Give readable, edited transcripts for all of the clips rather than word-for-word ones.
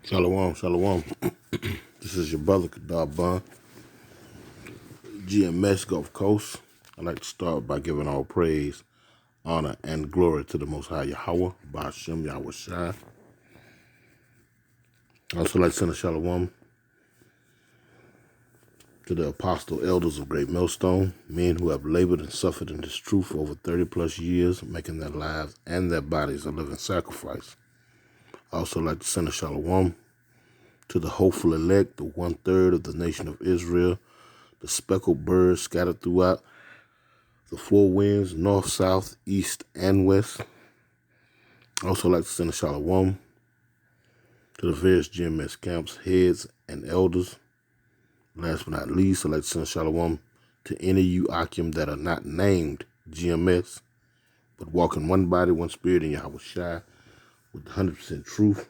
Shalom, shalom. This is your brother Kadar Bun, GMS Gulf Coast. I'd like to start by giving all praise, honor, and glory to the Most High Yahweh, Ba'ashem Yahweh Shai. I'd also like to send a shalom to the apostle elders of Great Millstone, men who have labored and suffered in this truth for over 30 plus years, making their lives and their bodies a living sacrifice. I'd also like to send a shalom to the hopeful elect, the 1/3 of the nation of Israel, the speckled birds scattered throughout the four winds, north, south, east, and west. I also like to send a shalom to the various GMS camps, heads, and elders. Last but not least, I'd like to send a shalom to any of you Akim that are not named GMS, but walk in one body, one spirit in Yahweh Shai, with 100% truth,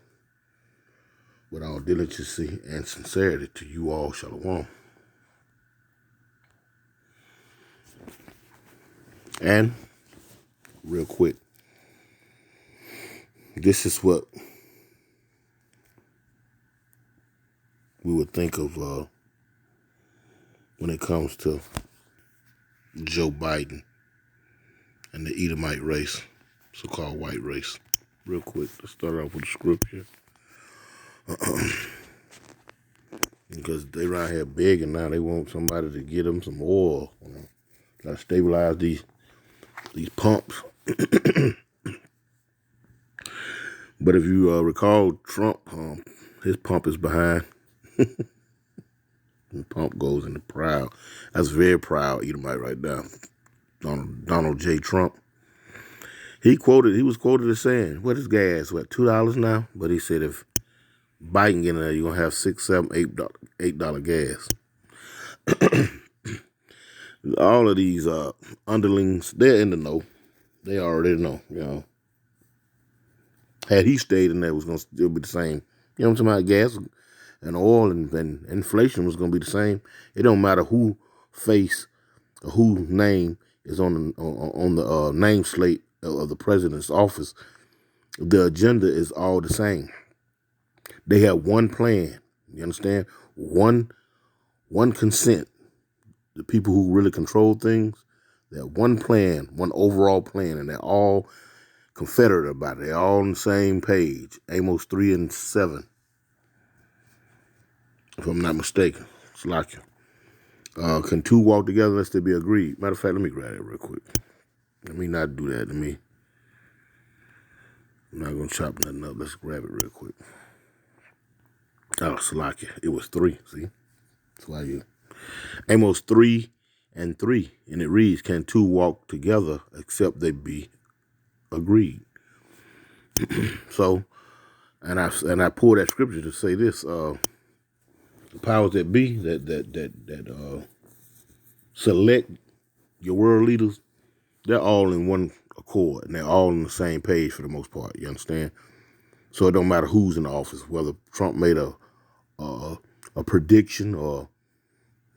with all diligence and sincerity. To you all, shalom. And real quick, this is what we would think of when it comes to Joe Biden and the Edomite race, so-called white race. Real quick, let's start off with the scripture. Because they around here begging now, they want somebody to get them some oil, try to stabilize these pumps. But if you recall, Trump, his pump is behind. The pump goes into proud. That's very proud Edomite right now. Donald J. Trump. He was quoted as saying, what is gas? What, $2 now? But he said if Biden get in there, you're gonna have $6, $7, $8 gas. All of these underlings, they're in the know. They already know, Had he stayed in there, it was gonna still be the same. You know what I'm talking about? Gas and oil and inflation was gonna be the same. It don't matter who face or whose name is on the name slate of the president's office. The agenda is all the same. They have one plan. You understand? One consent. The people who really control things, they have one plan, one overall plan, and they're all confederate about it. They're all on the same page. Amos 3 and 7, if I'm not mistaken. It's like can two walk together unless they be agreed? Matter of fact, let me grab it real quick. Let me not do that. I'm not going to chop nothing up. Let's grab it real quick. Oh, Salakia. It was 3. See? That's why you. Amos 3 and 3. And it reads, can two walk together except they be agreed? So, and I pulled that scripture to say this, the powers that be that select your world leaders, they're all in one accord and they're all on the same page for the most part. You understand? So it don't matter who's in the office, whether Trump made a prediction or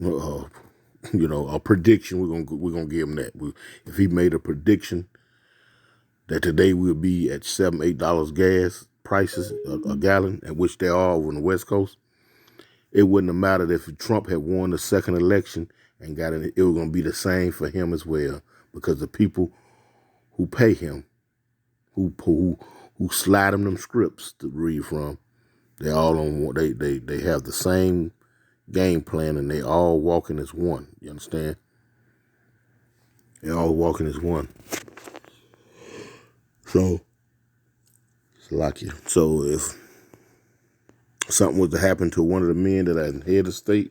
a prediction. We're gonna give him that. If he made a prediction that today we'll be at $7, $8 gas prices a gallon, at which they are over on the West Coast, it wouldn't have mattered if Trump had won the second election and got it. It was gonna be the same for him as well, because the people who pay him, who slide him them scripts to read from, they all on. They have the same game plan and they all walking as one. You understand? They all walking as one. So it's lucky. So if something was to happen to one of the men that are head of state,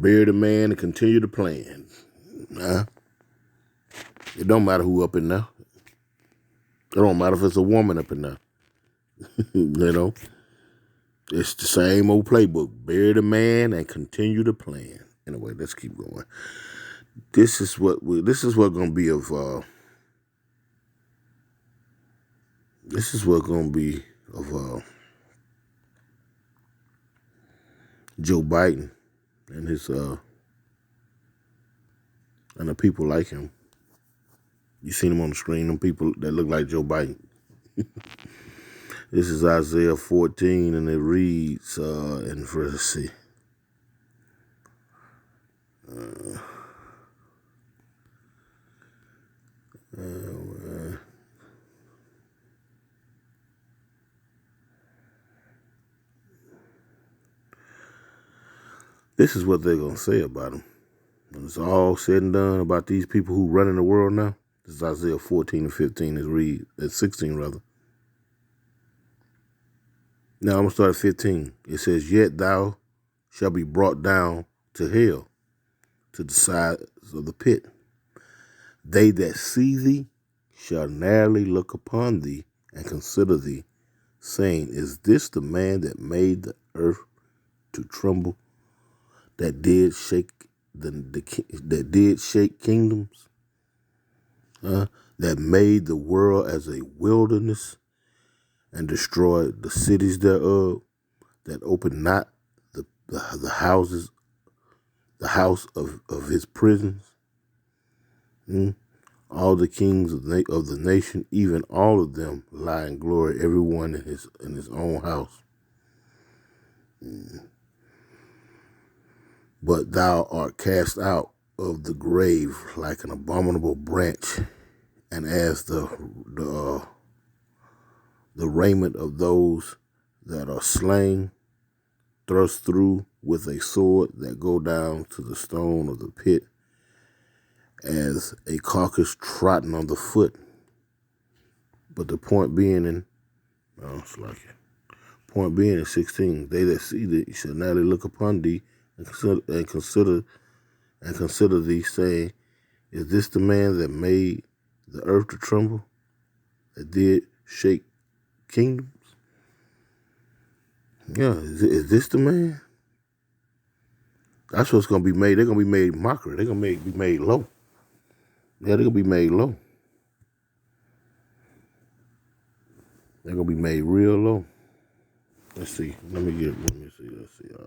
bury the man and continue the plan. It don't matter who up in there. It don't matter if it's a woman up in there. It's the same old playbook. Bury the man and continue the plan. Anyway, let's keep going. This is what gonna be of. This is what gonna be of Joe Biden and his and the people like him. You seen him on the screen, them people that look like Joe Biden. This is Isaiah 14, and it reads in verse, let's see. This is what they're going to say about him. When it's all said and done about these people who run in the world now, this is Isaiah 14 and 15, it reads, at 16 rather. Now I'm going to start at 15. It says, yet thou shalt be brought down to hell, to the sides of the pit. They that see thee shall narrowly look upon thee and consider thee, saying, is this the man that made the earth to tremble, that did shake that did shake kingdoms, that made the world as a wilderness and destroyed the cities thereof, that opened not the houses, the house of his prisons? All the kings of the nation, even all of them, lie in glory, everyone in his own house. But thou art cast out of the grave like an abominable branch, and as the raiment of those that are slain, thrust through with a sword, that go down to the stone of the pit, as a carcass trodden on the foot. But the point being in, point being in 16, they that see thee shall narrowly look upon thee and consider thee, saying, is this the man that made the earth to tremble, that did shake kingdoms? Yeah, is this the man? That's what's going to be made. They're going to be made mockery. They're going to be made low. Yeah, they're going to be made low. They're going to be made real low. Let's see. Let me see.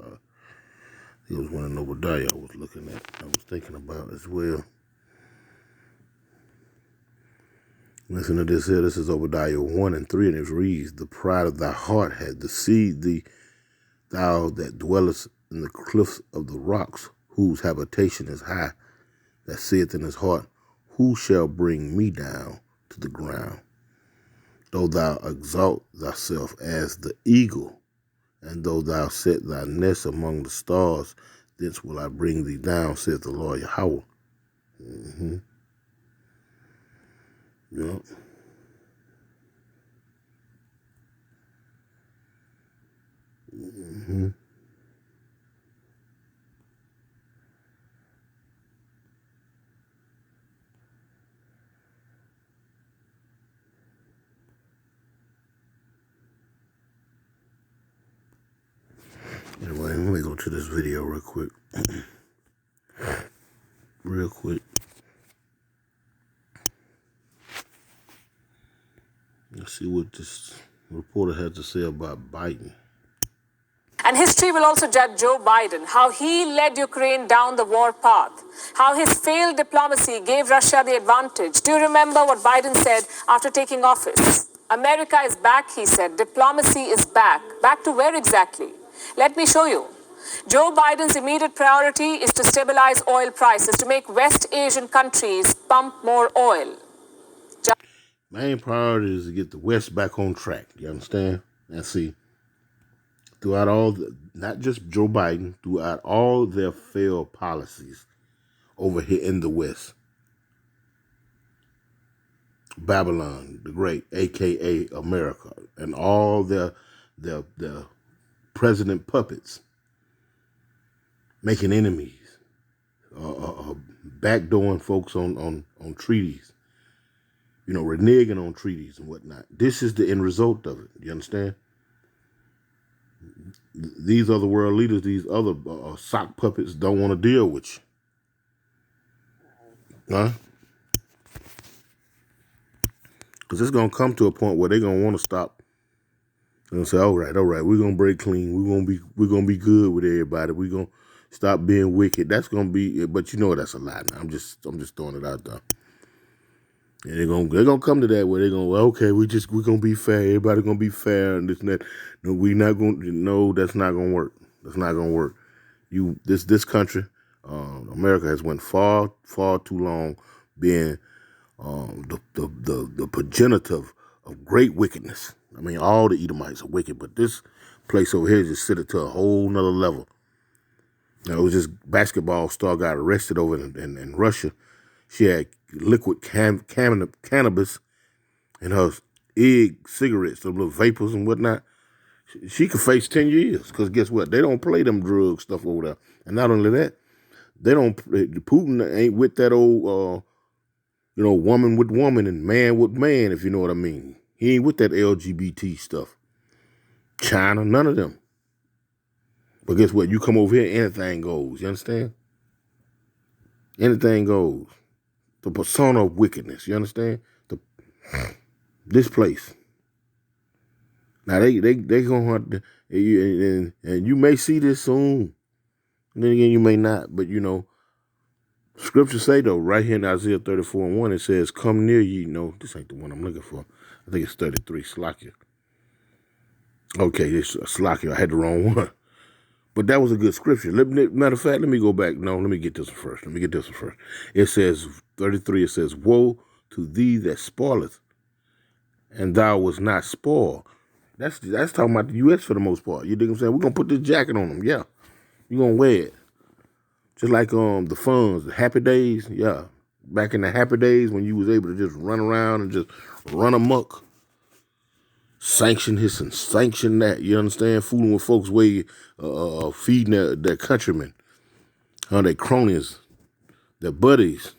It was one in Obadiah I was looking at. I was thinking about as well. Listen to this here. This is Obadiah 1 and 3, and it reads, the pride of thy heart hath deceived thee, thou that dwellest in the cliffs of the rocks, whose habitation is high, that saith in his heart, who shall bring me down to the ground? Though thou exalt thyself as the eagle, and though thou set thy nest among the stars, thence will I bring thee down, saith the Lord Yahweh. Yep. Anyway, let me go to this video real quick. Real quick. Let's see what this reporter had to say about Biden. And history will also judge Joe Biden, how he led Ukraine down the war path, how his failed diplomacy gave Russia the advantage. Do you remember what Biden said after taking office? America is back, he said. Diplomacy is back. Back to where exactly? Let me show you. Joe Biden's immediate priority is to stabilize oil prices, to make West Asian countries pump more oil. Main priority is to get the West back on track. You understand? And see, throughout not just Joe Biden, throughout all their failed policies over here in the West, Babylon the Great, a.k.a. America, and all their president puppets making enemies, backdooring folks on treaties, reneging on treaties and whatnot. This is the end result of it. You understand? These other world leaders, these other sock puppets don't want to deal with you. Huh? Because it's going to come to a point where they're going to want to stop and say, all right, we're going to break clean. We're going to be good with everybody. We're going to stop being wicked. That's going to be, but that's a lie now. I'm just throwing it out there. And they're gonna come to that where they're gonna, well, okay, we're gonna be fair. Everybody gonna be fair and this and that. No, that's not gonna work. That's not gonna work. This country, America has went far too long being the progenitor of great wickedness. I mean, all the Edomites are wicked, but this place over here just sit it to a whole nother level. It was this basketball star got arrested over in Russia. She had liquid cannabis in her cigarettes, the little vapors and whatnot. She could face 10 years because guess what? They don't play them drug stuff over there. And not only that, Putin ain't with that old, woman with woman and man with man, if you know what I mean. He ain't with that LGBT stuff. China, none of them. But guess what? You come over here, anything goes. You understand? Anything goes. The persona of wickedness. You understand? This place. Now they gonna have to, and you may see this soon. And then again, you may not. But scripture say though, right here in Isaiah 34:1, it says, "Come near ye." No, this ain't the one I'm looking for. I think it's 33. Slakia. Okay, it's Slakia. I had the wrong one. But that was a good scripture. Matter of fact, let me go back. No, let me get this one first. It says, 33, it says, "Woe to thee that spoileth, and thou was not spoiled." That's talking about the U.S. for the most part. You dig what I'm saying? We're going to put this jacket on them. Yeah. You're going to wear it. Just like the funds, the happy days. Yeah. Back in the happy days when you was able to just run around and just run amok. Sanction this and sanction that. You understand? Fooling with folks way feeding their countrymen. Their cronies, their buddies,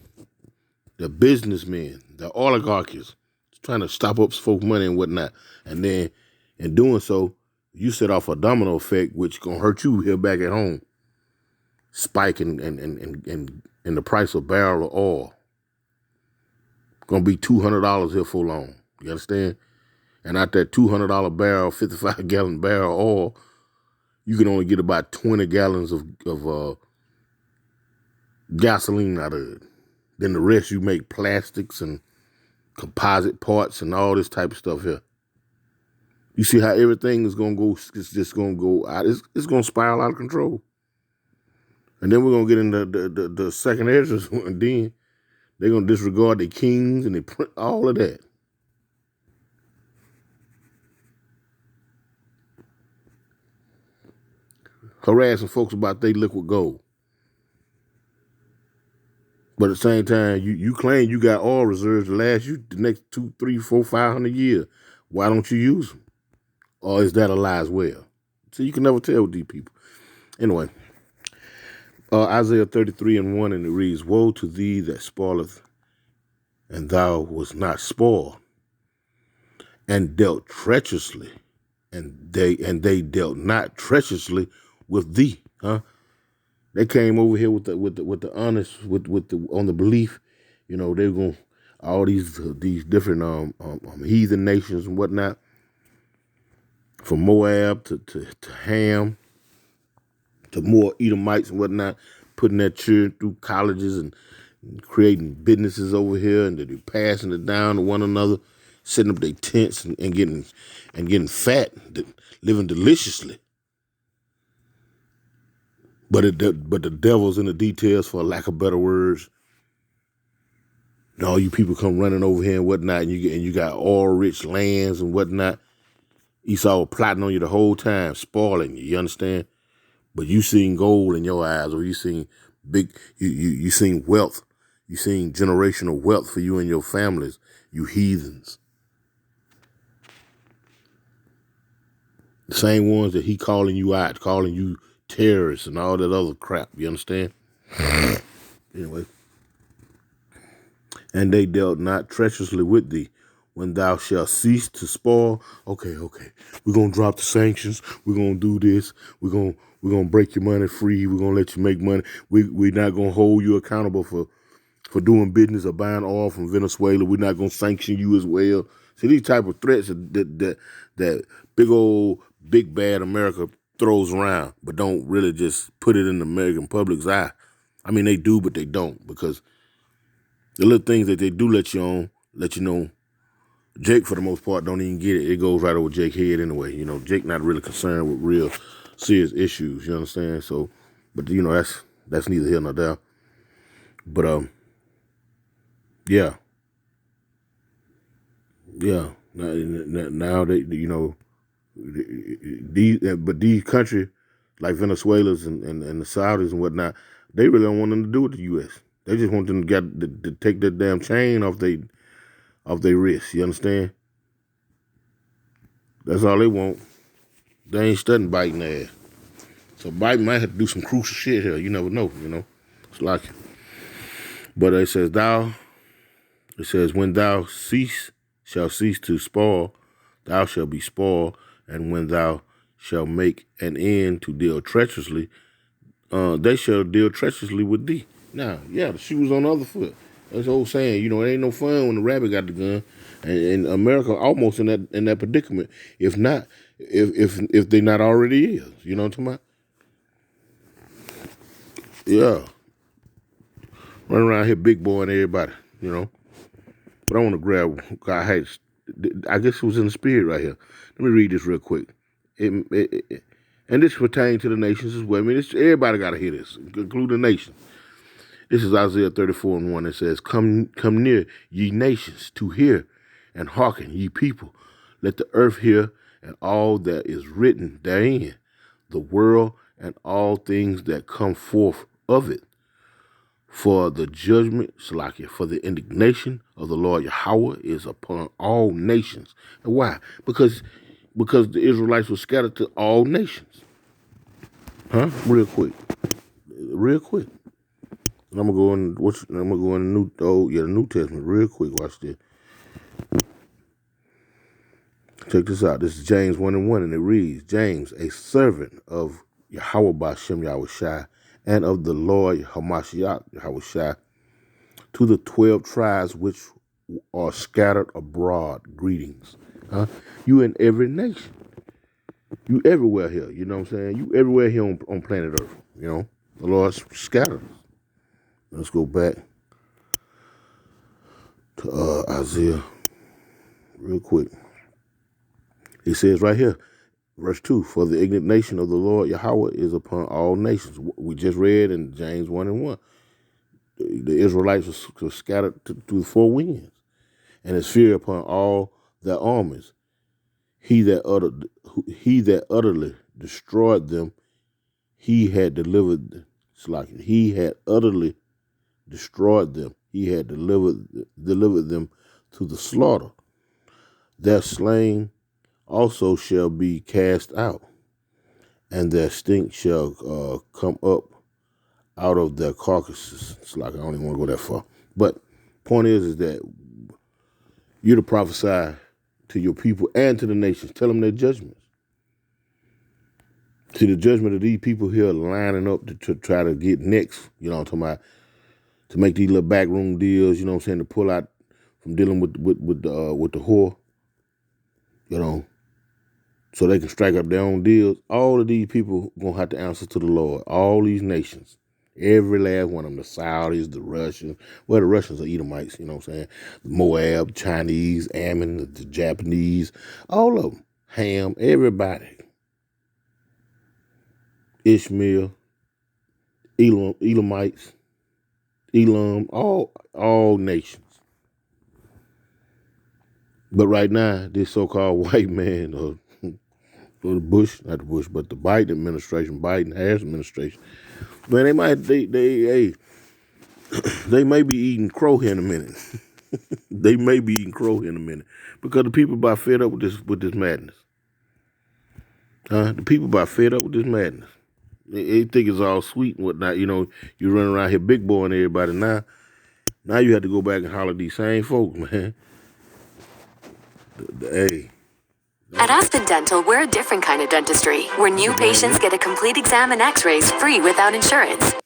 their businessmen, their oligarchies. Trying to stop up folks' money and whatnot. And then in doing so, you set off a domino effect, which gonna hurt you here back at home. Spike in the price of barrel of oil. Gonna be $200 here for long. You understand? And out that $200 barrel, 55-gallon barrel of oil, you can only get about 20 gallons of gasoline out of it. Then the rest you make plastics and composite parts and all this type of stuff here. You see how everything is going to go, it's just going to go out. It's going to spiral out of control. And then we're going to get into the second Ezra, and then they're going to disregard the kings and they print all of that. Harassing folks about they liquid gold. But at the same time, you claim you got oil reserves to last you the next 2, 3, 4, 500 years. Why don't you use them? Or is that a lie as well? So you can never tell with these people. Anyway, Isaiah 33:1, and it reads, "Woe to thee that spoileth, and thou was not spoiled, and dealt treacherously, and they dealt not treacherously with thee." They came over here with the honest on the belief, they were going all these different heathen nations and whatnot, from Moab to Ham to more Edomites and whatnot, putting their children through colleges and creating businesses over here, and they're passing it down to one another, setting up their tents and getting fat, living deliciously. But the devil's in the details, for lack of better words. And all you people come running over here and whatnot, and you got oil-rich lands and whatnot. Esau was plotting on you the whole time, spoiling you. You understand? But you seen gold in your eyes, or you seen you seen wealth, you seen generational wealth for you and your families. You heathens, the same ones that he calling you out, calling you terrorists and all that other crap. You understand? Anyway. "And they dealt not treacherously with thee, when thou shalt cease to spoil." Okay. We're going to drop the sanctions. We're going to do this. We're going to break your money free. We're going to let you make money. We're not going to hold you accountable for doing business or buying oil from Venezuela. We're not going to sanction you as well. See, these type of threats that big bad America throws around, but don't really just put it in the American public's eye. I mean, they do, but they don't, because the little things that they do let you on, let you know, Jake, for the most part, don't even get it. It goes right over Jake's head anyway. You know, Jake not really concerned with real serious issues. You understand? So, but you know, that's neither here nor there. But yeah. Now they, you know, these countries like Venezuela's and the Saudis and whatnot, they really don't want them to do with the U.S. They just want them to get to take that damn chain off their wrists. You understand? That's all they want. They ain't studying Biden ass. So Biden might have to do some crucial shit here. You never know. You know, it's like. But it says when thou shall cease to spoil, thou shalt be spoiled, and when thou shalt make an end to deal treacherously, they shall deal treacherously with thee. Now, yeah, the shoe was on the other foot. That's the old saying, you know, it ain't no fun when the rabbit got the gun. And America almost in that predicament. If not, if they not already is. You know what I'm talking about? Yeah. Running around here big boy and everybody, you know. But I want to grab, I guess it was in the spirit right here. Let me read this real quick. And this pertains to the nations as well. I mean, everybody got to hear this, including the nation. This is Isaiah 34:1. It says, Come near, ye nations, to hear, and hearken, ye people. Let the earth hear, and all that is written therein, the world and all things that come forth of it. For the judgment, Salakia, for the indignation of the Lord Yahweh is upon all nations. And why? Because the Israelites were scattered to all nations. Huh? Real quick. And I'm gonna go in the New Testament real quick. Watch this. Check this out. This is James 1:1, and it reads, James, a servant of Yahweh Ba'Shem Yahushai, and of the Lord Hamashiach Yahushai, to the 12 tribes which are scattered abroad, greetings. Huh? You in every nation. You everywhere here. You know what I'm saying? You everywhere here on planet Earth. You know? The Lord scattered us. Let's go back to Isaiah real quick. He says right here, verse 2, for the indignation of the Lord Yahweh is upon all nations. We just read in James 1:1. The Israelites were scattered through the four winds, and his fear upon all their armies. He that utterly destroyed them, he had delivered. He had utterly destroyed them. He had delivered them to the slaughter. Their slain also shall be cast out, and their stink shall come up out of their carcasses. It's like I don't even want to go that far. But point is that you're to prophesy to your people and to the nations. Tell them their judgments. See, the judgment of these people here lining up to try to get next, you know what I'm talking about, to make these little backroom deals, you know what I'm saying, to pull out from dealing with the whore, you know, so they can strike up their own deals. All of these people going to have to answer to the Lord. All these nations. Every last one of them. The Saudis, the Russians. Well, the Russians are Edomites, you know what I'm saying. The Moab, Chinese, Ammon, the Japanese. All of them. Ham, everybody. Ishmael, Elamites, Elam, all nations. But right now, this so-called white man, or the Bush, not the Bush, but the Biden administration, Biden-Harris administration, man, they may be eating crow here in a minute. They may be eating crow here in a minute because the people about fed up with this madness. The people about fed up with this madness. They think it's all sweet and whatnot. You know, you running around here big boy and everybody. Now you have to go back and holler at these same folks, man. Hey. At Aspen Dental, we're a different kind of dentistry, where new patients get a complete exam and x-rays free without insurance.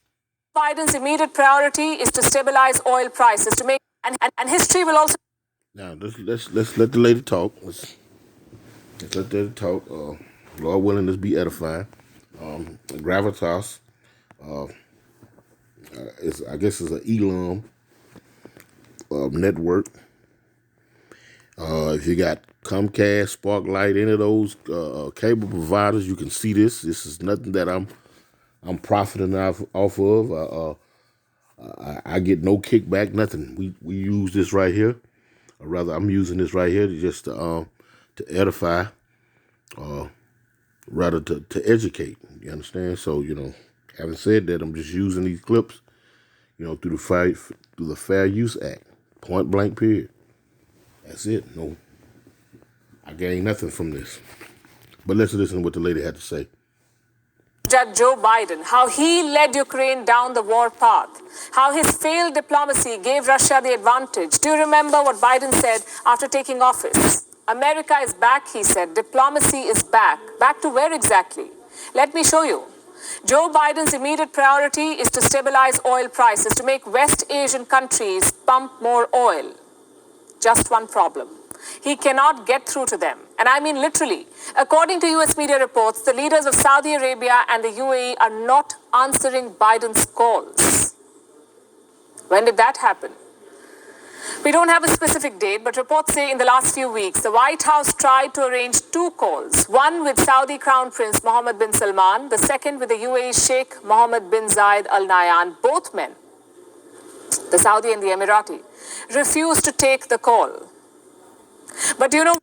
Biden's immediate priority is to stabilize oil prices to make and history will also. Now let's let the lady talk. Let's let the lady talk. Lord willing, this be edifying. Gravitas, I guess it's an Elam network. If you got Comcast, Sparklight, any of those cable providers, you can see this. This is nothing that I'm profiting off of. I get no kickback, nothing. We use this right here. Or rather, I'm using this right here to edify, rather to educate. You understand? So, having said that, I'm just using these clips, through the Fair Use Act, point blank period. That's it. No, I gained nothing from this. But let's listen to what the lady had to say. Judge Joe Biden, how he led Ukraine down the war path, how his failed diplomacy gave Russia the advantage. Do you remember what Biden said after taking office? America is back, he said. Diplomacy is back. Back to where exactly? Let me show you. Joe Biden's immediate priority is to stabilize oil prices, to make West Asian countries pump more oil. Just one problem. He cannot get through to them. And I mean literally. According to US media reports, the leaders of Saudi Arabia and the UAE are not answering Biden's calls. When did that happen? We don't have a specific date, but reports say in the last few weeks, the White House tried to arrange two calls, one with Saudi Crown Prince Mohammed bin Salman, the second with the UAE Sheikh Mohammed bin Zayed Al Nahyan. Both men, the Saudi and the Emirati, refused to take the call. But you heard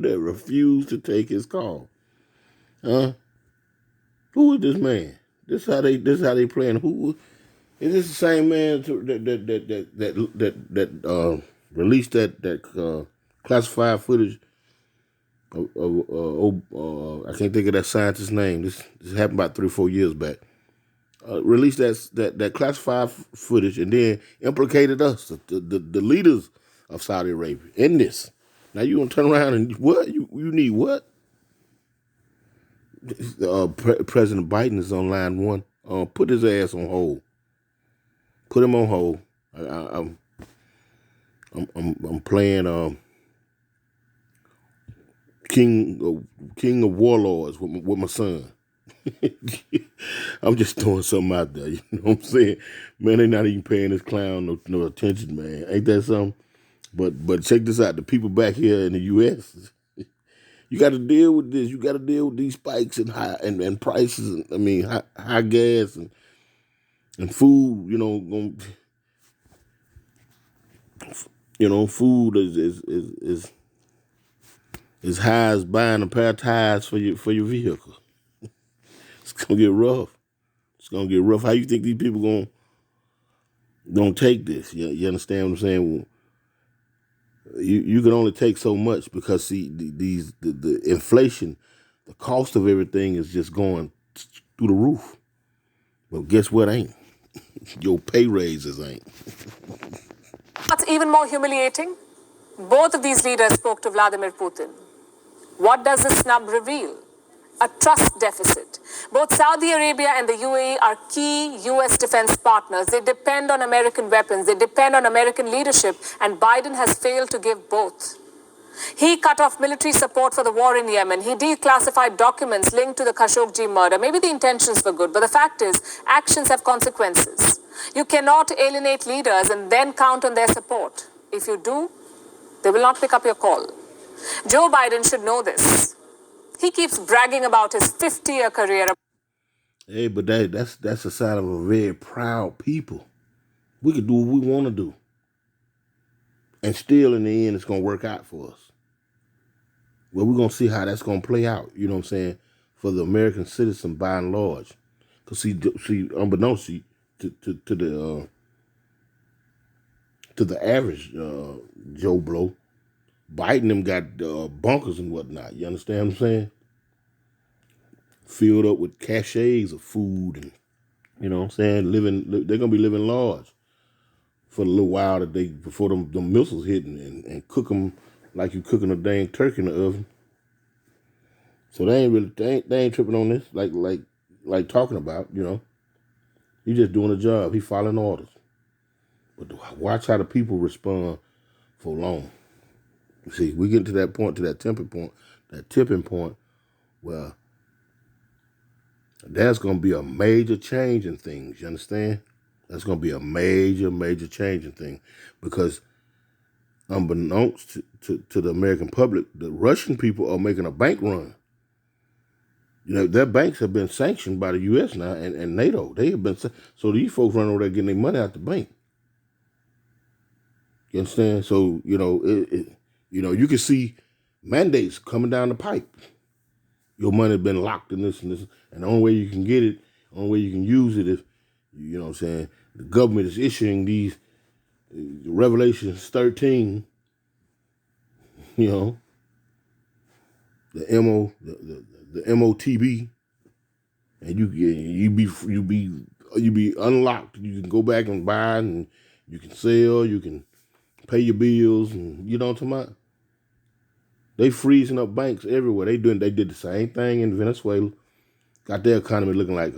that refused to take his call. Huh? Who is this man? This how they playing. Who is this? The same man that released that classified footage of I can't think of that scientist's name. This happened about 3 or 4 years back. Released that classified footage and then implicated us, the leaders of Saudi Arabia, in this. Now you gonna turn around and what? You need what? President Biden is on line one. Put his ass on hold. Put him on hold. I'm playing King of Warlords with my son. I'm just throwing something out there. You know what I'm saying? Man, they not even paying this clown no attention, man. Ain't that something? But check this out. The people back here in the U.S., you got to deal with this. You got to deal with these spikes and high and prices. High gas and food. Food is high as buying a pair of tires for your vehicle. It's gonna get rough. It's gonna get rough. How you think these people gonna take this? You understand what I'm saying? You can only take so much because see the inflation, the cost of everything is just going through the roof. Well, guess what? Ain't your pay raises ain't. What's even more humiliating? Both of these leaders spoke to Vladimir Putin. What does the snub reveal? A trust deficit. Both Saudi Arabia and the UAE are key U.S. defense partners. They depend on American weapons. They depend on American leadership. And Biden has failed to give both. He cut off military support for the war in Yemen. He declassified documents linked to the Khashoggi murder. Maybe the intentions were good, but the fact is, actions have consequences. You cannot alienate leaders and then count on their support. If you do, they will not pick up your call. Joe Biden should know this. He keeps bragging about his 50-year career. Hey, but that's a sign of a very proud people. We can do what we want to do. And still, in the end, it's going to work out for us. Well, we're going to see how that's going to play out, you know what I'm saying, for the American citizen by and large. Because, see, unbeknownst to the average Joe Blow, Biden them got bunkers and whatnot. You understand what I'm saying? Filled up with caches of food and, you know what I'm saying, they're going to be living large for a little while before them missiles hit and cook them like you cooking a dang turkey in the oven. So they ain't tripping on this like talking about, you know. He just doing a job. He following orders. But watch how the people respond for long. See, we get to that point, to that tipping point where there's going to be a major change in things. You understand? That's going to be a major, major change in things because unbeknownst to the American public, the Russian people are making a bank run. You know, their banks have been sanctioned by the U.S. now and NATO. They have been, so these folks running over there getting their money out the bank. You understand? So, you know, you can see mandates coming down the pipe. Your money has been locked in this, and the only way you can get it, the only way you can use it is, you know what I'm saying, the government is issuing these Revelations 13, you know, the MOTB, and you be unlocked. You can go back and buy, and you can sell, you can pay your bills, and you know what I'm talking about? They freezing up banks everywhere. They did the same thing in Venezuela. Got their economy looking like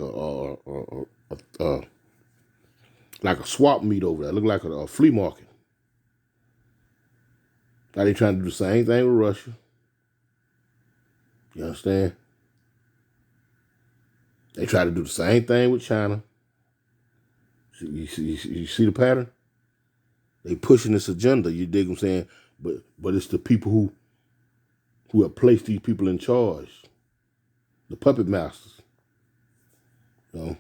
a swap meet over there. Look like a flea market. Now they trying to do the same thing with Russia. You understand? They try to do the same thing with China. You see the pattern? They pushing this agenda. You dig what I'm saying? But it's the people who have placed these people in charge, the puppet masters. You know?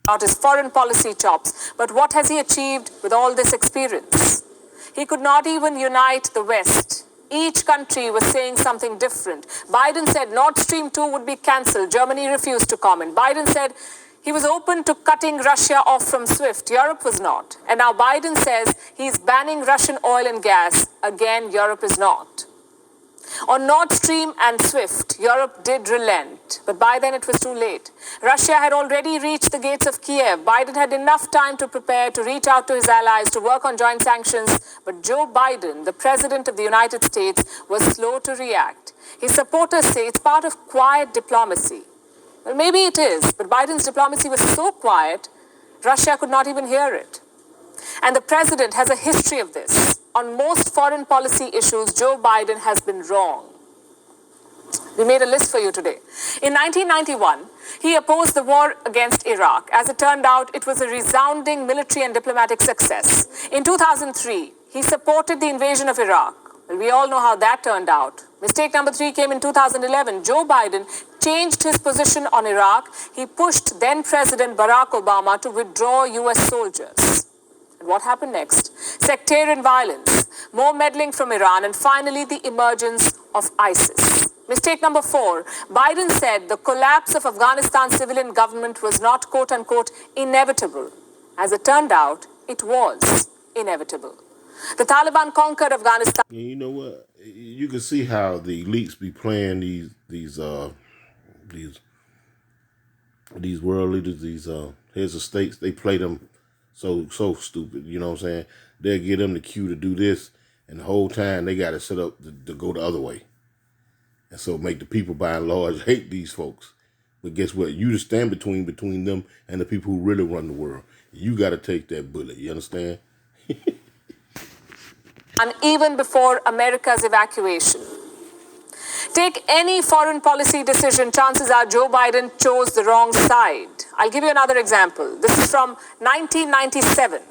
About his foreign policy chops, but what has he achieved with all this experience? He could not even unite the West. Each country was saying something different. Biden said Nord Stream 2 would be cancelled. Germany refused to comment. Biden said he was open to cutting Russia off from SWIFT. Europe was not. And now Biden says he's banning Russian oil and gas. Again, Europe is not. On Nord Stream and SWIFT, Europe did relent, but by then it was too late. Russia had already reached the gates of Kiev. Biden had enough time to prepare, to reach out to his allies, to work on joint sanctions. But Joe Biden, the President of the United States, was slow to react. His supporters say it's part of quiet diplomacy. Well, maybe it is, but Biden's diplomacy was so quiet, Russia could not even hear it. And the president has a history of this. On most foreign policy issues, Joe Biden has been wrong. We made a list for you today. In 1991, he opposed the war against Iraq. As it turned out, it was a resounding military and diplomatic success. In 2003, he supported the invasion of Iraq. Well, we all know how that turned out. Mistake number 3 came in 2011. Joe Biden changed his position on Iraq. He pushed then-President Barack Obama to withdraw U.S. soldiers. And what happened next? Sectarian violence, more meddling from Iran, and finally the emergence of ISIS. Mistake number 4, Biden said the collapse of Afghanistan's civilian government was not, quote-unquote, inevitable. As it turned out, it was inevitable. The Taliban conquered Afghanistan. You know what? You can see how the elites be playing these world leaders, these heads of states. They play them so stupid. You know what I'm saying? They'll give them the cue to do this, and the whole time they got it set up to go the other way. And so make the people by and large hate these folks. But guess what? You just stand between them and the people who really run the world. You got to take that bullet. You understand? And even before America's evacuation. Take any foreign policy decision, chances are Joe Biden chose the wrong side. I'll give you another example. This is from 1997,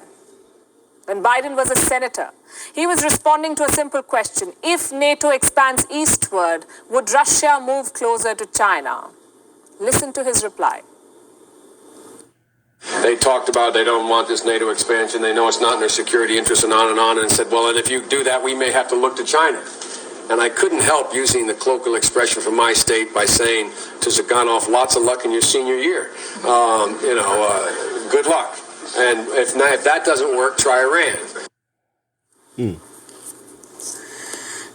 when Biden was a senator. He was responding to a simple question. If NATO expands eastward, would Russia move closer to China? Listen to his reply. They talked about they don't want this NATO expansion. They know it's not in their security interests and on, and said, well, and if you do that, we may have to look to China. And I couldn't help using the colloquial expression from my state by saying to Zaganoff, lots of luck in your senior year. Good luck. And if that doesn't work, try Iran.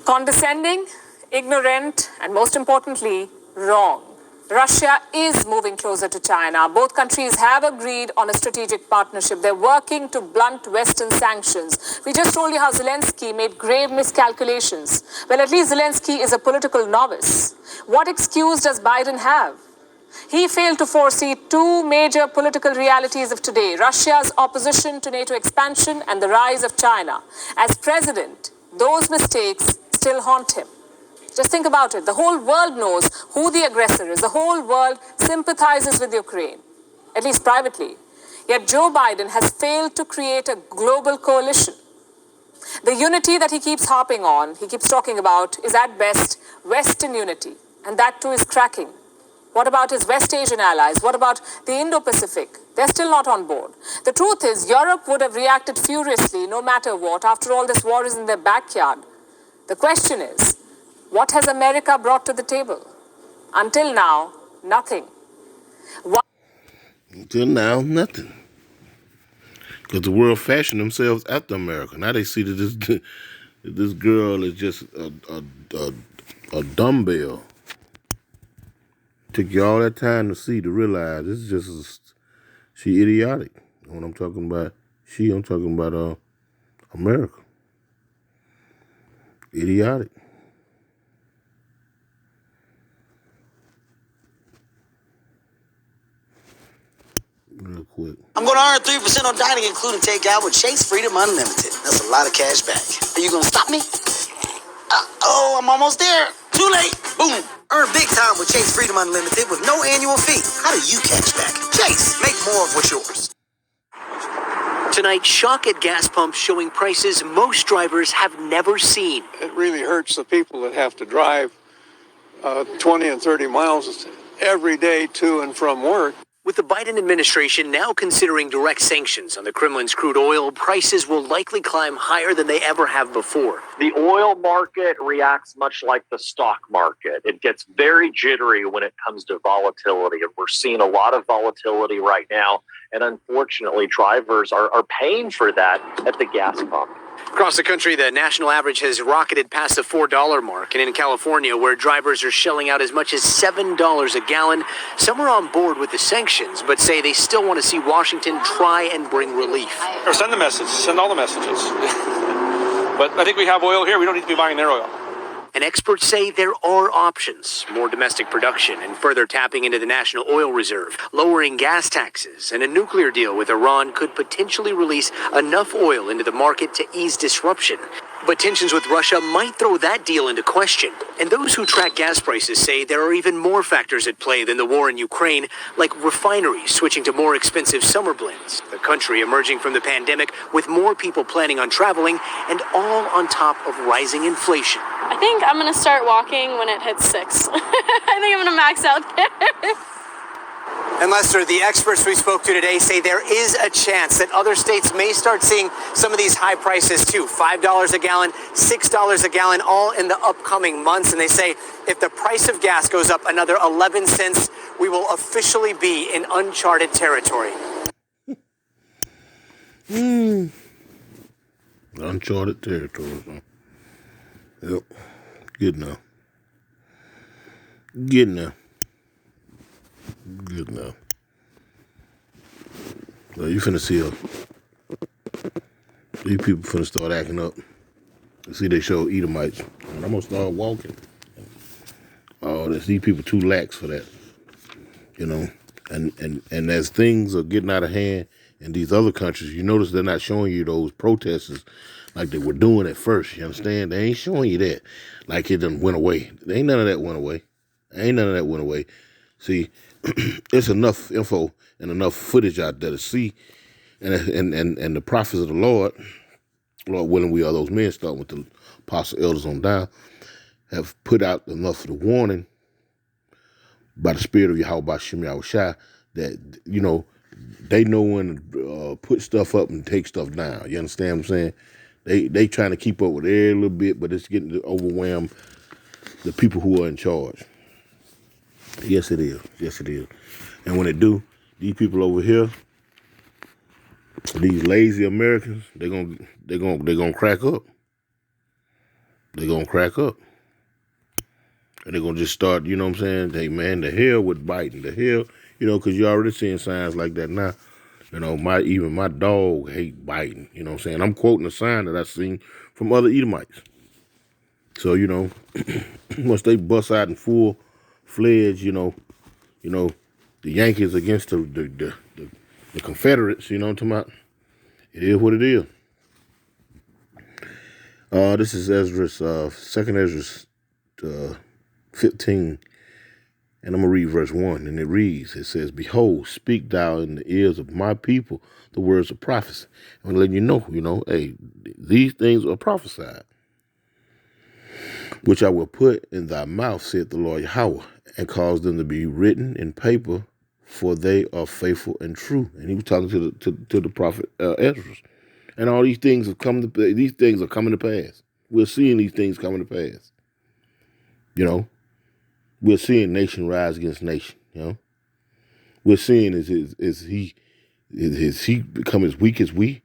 Condescending, ignorant, and most importantly, wrong. Russia is moving closer to China. Both countries have agreed on a strategic partnership. They're working to blunt Western sanctions. We just told you how Zelensky made grave miscalculations. Well, at least Zelensky is a political novice. What excuse does Biden have? He failed to foresee two major political realities of today: Russia's opposition to NATO expansion and the rise of China. As president, those mistakes still haunt him. Just think about it. The whole world knows who the aggressor is. The whole world sympathizes with Ukraine, at least privately. Yet Joe Biden has failed to create a global coalition. The unity that he keeps harping on, he keeps talking about, is at best Western unity, and that too is cracking. What about his West Asian allies? What about the Indo-Pacific? They're still not on board. The truth is, Europe would have reacted furiously no matter what. After all, this war is in their backyard. The question is, what has America brought to the table? Until now, nothing. Until now, nothing. Because the world fashioned themselves after America. Now they see that this girl is just a dumbbell. Took you all that time to see, to realize this is just she idiotic. When I'm talking about I'm talking about America. Idiotic. Real quick. I'm going to earn 3% on dining, including takeout with Chase Freedom Unlimited. That's a lot of cash back. Are you going to stop me? I'm almost there. Too late. Boom. Earn big time with Chase Freedom Unlimited with no annual fee. How do you cash back? Chase, make more of what's yours. Tonight, shock at gas pumps showing prices most drivers have never seen. It really hurts the people that have to drive 20 and 30 miles every day to and from work. With the Biden administration now considering direct sanctions on the Kremlin's crude oil, prices will likely climb higher than they ever have before. The oil market reacts much like the stock market. It gets very jittery when it comes to volatility. And we're seeing a lot of volatility right now. And unfortunately, drivers are paying for that at the gas pump. Across the country, the national average has rocketed past the $4 mark. And in California, where drivers are shelling out as much as $7 a gallon, some are on board with the sanctions, but say they still want to see Washington try and bring relief. Or send the message, send all the messages. But I think we have oil here. We don't need to be buying their oil. And experts say there are options: more domestic production and further tapping into the national oil reserve, lowering gas taxes, and a nuclear deal with Iran could potentially release enough oil into the market to ease disruption. But tensions with Russia might throw that deal into question. And those who track gas prices say there are even more factors at play than the war in Ukraine, like refineries switching to more expensive summer blends, the country emerging from the pandemic with more people planning on traveling, and all on top of rising inflation. I think I'm going to start walking when it hits 6. I think I'm going to max out there. And Lester, the experts we spoke to today say there is a chance that other states may start seeing some of these high prices too. $5 a gallon, $6 a gallon, all in the upcoming months. And they say if the price of gas goes up another 11 cents, we will officially be in uncharted territory. Uncharted territory, huh? Yep. Good enough. Good enough. Good enough. Well, you finna see these people finna start acting up. You see, they show Edomites, and I'm gonna start walking. Oh, these people too lax for that, you know. And as things are getting out of hand in these other countries, you notice they're not showing you those protesters like they were doing at first. You understand? They ain't showing you that like it done went away. Ain't none of that went away. Ain't none of that went away. See, it's enough info and enough footage out there to see, and the prophets of the Lord willing, we are those men, starting with the apostle elders on down, have put out enough of the warning by the spirit of Yahweh Shem Yahushua that, you know, they know when to put stuff up and take stuff down. You understand what I'm saying? They trying to keep up with every little bit, but it's getting to overwhelm the people who are in charge. Yes, it is. Yes, it is. And when it do, these people over here, these lazy Americans, they're gonna crack up. They're gonna crack up. And they're gonna just start, you know what I'm saying? Hey man, the hell with Biden, the hell, you know, because you're already seeing signs like that now. You know, even my dog hate Biden. You know what I'm saying? I'm quoting a sign that I seen from other Edomites. So, you know, once they bust out in full-fledged, you know, the Yankees against the Confederates, you know what I'm talking about? It is what it is. This is Ezra's, 2nd Ezra 15 And I'm going to read verse 1, and it says, Behold, speak thou in the ears of my people the words of prophecy. I'm letting you know, hey, these things are prophesied, which I will put in thy mouth, saith the Lord Yahweh, and cause them to be written in paper, for they are faithful and true. And he was talking to the prophet Ezra. And all these things are coming to pass. We're seeing these things coming to pass. We're seeing nation rise against nation. We're seeing is he become as weak as we?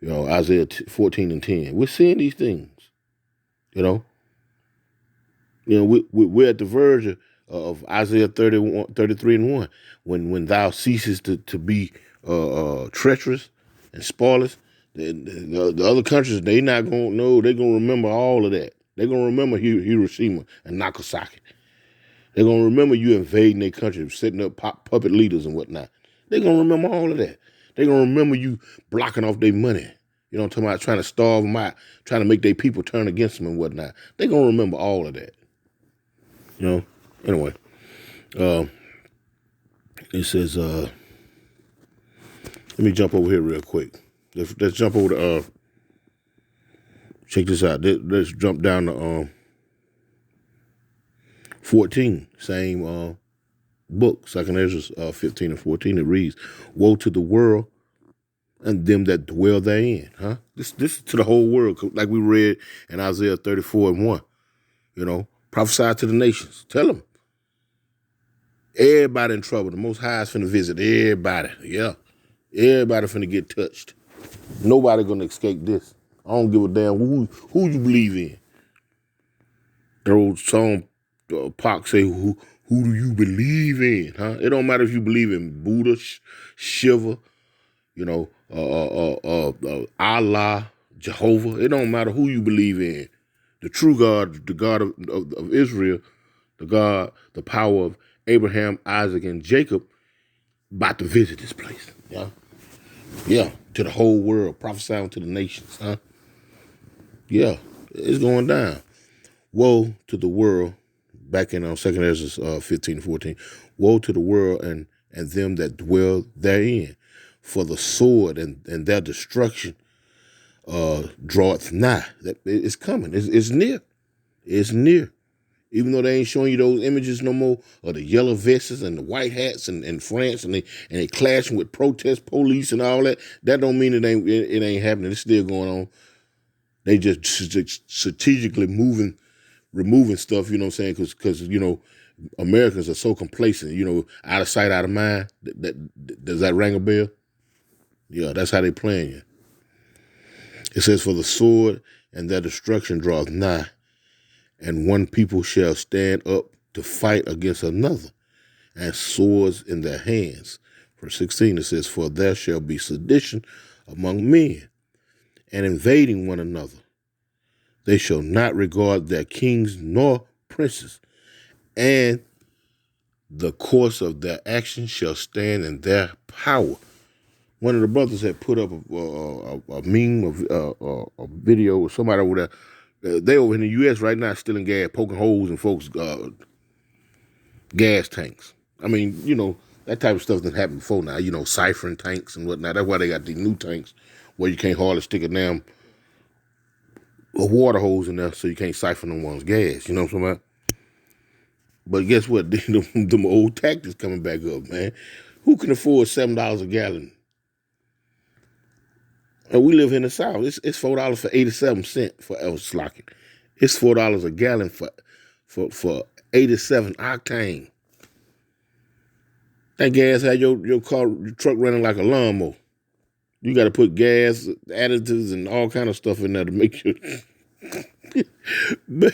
Isaiah 14:10. We're seeing these things. We're at the verge of Isaiah 33:1. When thou ceases to be treacherous and spoilers, the other countries, they not gonna know. They're gonna remember all of that. They're gonna remember Hiroshima and Nagasaki. They're gonna remember you invading their country, setting up puppet leaders and whatnot. They're gonna remember all of that. They're gonna remember you blocking off their money. I'm talking about trying to starve them out, trying to make their people turn against them and whatnot. They're gonna remember all of that. Anyway, it says, let me jump over here real quick. Let's jump over to, check this out. Let's jump down to 14, same book, 2nd Ezra 15 and 14. It reads, Woe to the world and them that dwell therein. This is to the whole world, like we read in Isaiah 34:1. Prophesy to the nations. Tell them. Everybody in trouble. The Most High is finna visit everybody. Yeah. Everybody finna get touched. Nobody gonna escape this. I don't give a damn who you believe in. The old song, Pac say, who do you believe in? It don't matter if you believe in Buddha, Shiva, Allah, Jehovah. It don't matter who you believe in. The true God, the God of Israel, the power of Abraham, Isaac, and Jacob, about to visit this place. Yeah, to the whole world, prophesying to the nations. Yeah, it's going down. Woe to the world, back in 2nd Ezra 15 and 14. Woe to the world and them that dwell therein, for the sword and their destruction draweth nigh. It's coming. It's near. It's near. Even though they ain't showing you those images no more of the yellow vests and the white hats in France, and they clashing with protest police and all that, that don't mean it ain't happening. It's still going on. They just strategically removing stuff, you know what I'm saying? Because Americans are so complacent, out of sight, out of mind. Does that ring a bell? Yeah, that's how they playing you. It says, for the sword and their destruction draweth nigh, and one people shall stand up to fight against another, and swords in their hands. Verse 16, it says, for there shall be sedition among men, and invading one another. They shall not regard their kings nor princes, and the course of their actions shall stand in their power. One of the brothers had put up a meme, a video with somebody over there. They over in the U.S. right now stealing gas, poking holes in folks' gas tanks. I mean, that type of stuff didn't happen before now. Siphon tanks and whatnot. That's why they got these new tanks where you can't hardly stick a damn water hose in there, so you can't siphon no one's gas. You know what I'm talking about? But guess what? Them old tactics coming back up, man. Who can afford $7 a gallon? And we live in the South. It's $4 for 87 cents for Slocking. It's $4 a gallon for 87 octane. That gas had your truck running like a lawnmower. You got to put gas, additives, and all kind of stuff in there to make sure. Man,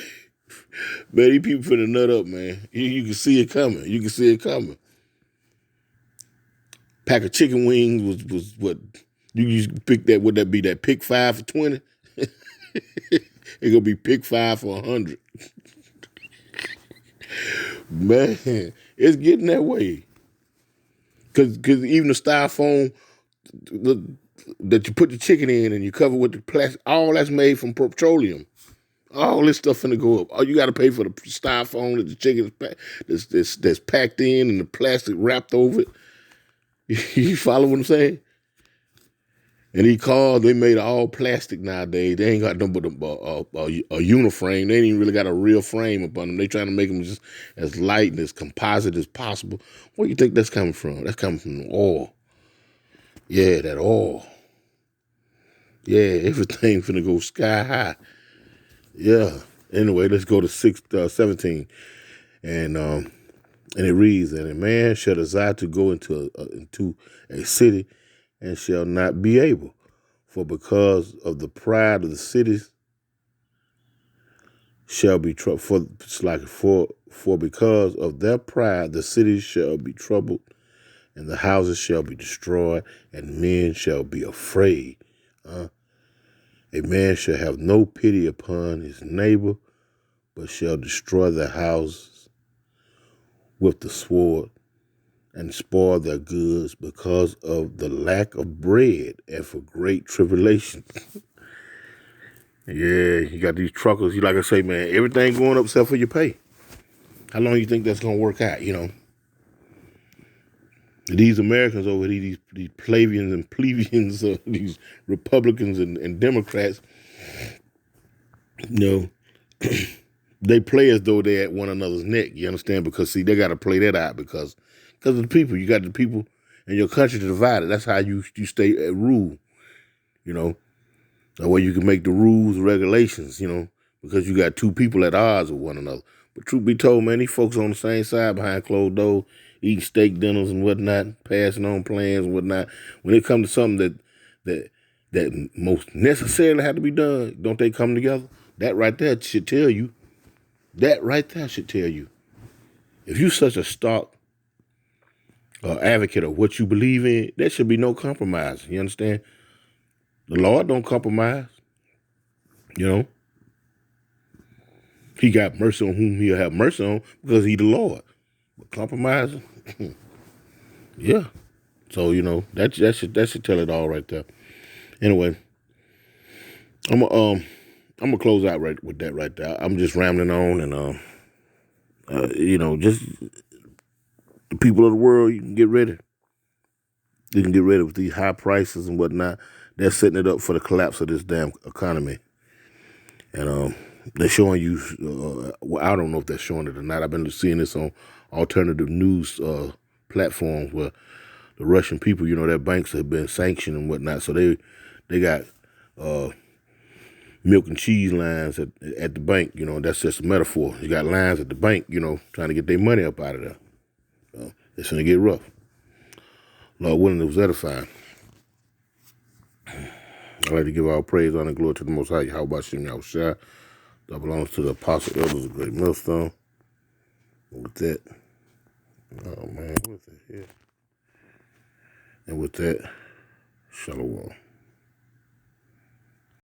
these people finna nut up, man. You can see it coming. You can see it coming. Pack of chicken wings was what you used to pick that. Would that be that pick 5 for 20? It's gonna be pick 5 for 100. Man, it's getting that way. Cause even the styrofoam that you put the chicken in and you cover with the plastic, all that's made from petroleum. All this stuff finna go up. Oh, you got to pay for the styrofoam that the chicken that's packed in and the plastic wrapped over it. You follow what I'm saying? And these cars, they made all plastic nowadays. They ain't got nothing but a uniframe. They ain't even really got a real frame up on them. They trying to make them just as light and as composite as possible. Where you think that's coming from? That's coming from oil. Yeah, that oil. Yeah, everything finna go sky high. Yeah. Anyway, let's go to 17. And it reads, and a man shall desire to go into a city and shall not be able, for because of the pride of the cities shall be troubled. For because of their pride the cities shall be troubled, and the houses shall be destroyed, and men shall be afraid. A man shall have no pity upon his neighbor, but shall destroy their houses with the sword, and spoil their goods because of the lack of bread and for great tribulation. Yeah, you got these truckers. Like I say, man, everything going up except for your pay. How long you think that's going to work out, These Americans over here, these plebeians and plebeians, these Republicans and Democrats, they play as though they're at one another's neck, you understand? Because, see, they got to play that out because of the people. You got the people in your country divided. That's how you stay at rule, That way you can make the rules, regulations, because you got two people at odds with one another. But truth be told, man, these folks on the same side behind closed doors, eating steak dinners and whatnot, passing on plans and whatnot. When it comes to something that most necessarily had to be done, don't they come together? That right there should tell you. If you're such a stark advocate of what you believe in, there should be no compromise. You understand? The Lord don't compromise. He got mercy on whom he'll have mercy on because he's the Lord. But compromising, yeah. So, that should tell it all right there. Anyway, I'm gonna close out right with that right there. I'm just rambling on and just the people of the world, you can get ready. You can get ready with these high prices and whatnot. They're setting it up for the collapse of this damn economy. And they're showing you, I don't know if they're showing it or not. I've been seeing this on alternative news platforms where the Russian people, their banks have been sanctioned and whatnot. So they got milk and cheese lines at the bank, that's just a metaphor. You got lines at the bank, trying to get their money up out of there. It's going to get rough. Lord willing, it was edifying. I'd like to give all praise, honor, and glory to the Most High. Yahweh Shem Yahushua. That belongs to the apostle elders of Great Millstone. And with that, oh man, what's it here? And with that, shalom.